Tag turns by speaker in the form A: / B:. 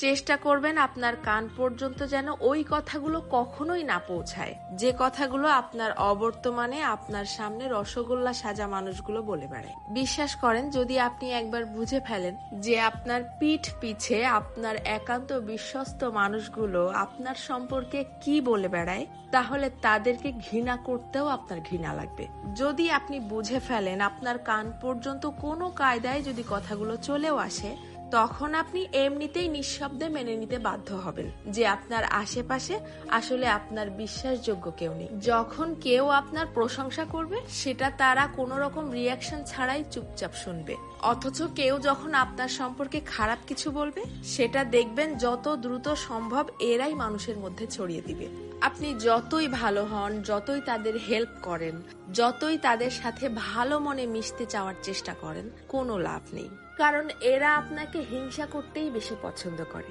A: চেষ্টা করবেন আপনার কান পর্যন্ত যেন ওই কথাগুলো কখনোই না পৌঁছায়, যে কথাগুলো আপনার অবর্তমানে আপনার সামনে রসগোল্লা সাজা মানুষগুলো বলে বেড়ায়। বিশ্বাস করেন, যদি আপনি একবার বুঝে ফেলেন যে আপনার পিঠ পিছে আপনার একান্ত বিশ্বস্ত মানুষগুলো আপনার সম্পর্কে কি বলে বেড়ায়, তাহলে তাদেরকে ঘৃণা করতেও আপনার ঘৃণা লাগবে। যদি আপনি বুঝে ফেলেন আপনার কান পর্যন্ত কোনো কায়দায় যদি কথাগুলো চলেও আসে, তখন আপনি এমনিতেই নিঃশব্দে মেনে নিতে বাধ্য হবেন যে আপনার আশেপাশে আসলে আপনার বিশ্বাসযোগ্য কেউ নেই। যখন কেউ আপনার প্রশংসা করবে, সেটা তারা কোনো রকম রিয়াকশন ছাড়াই চুপচাপ শুনবে। অথচ কেউ যখন আপনার সম্পর্কে খারাপ কিছু বলবে, সেটা দেখবেন যত দ্রুত সম্ভব এরাই মানুষের মধ্যে ছড়িয়ে দিবে। আপনি যতই ভালো হন, যতই তাদের হেল্প করেন, যতই তাদের সাথে ভালো মনে মিশতে চাওয়ার চেষ্টা করেন, কোনো লাভ নেই। কারণ এরা আপনাকে হিংসা করতেই বেশি পছন্দ করে।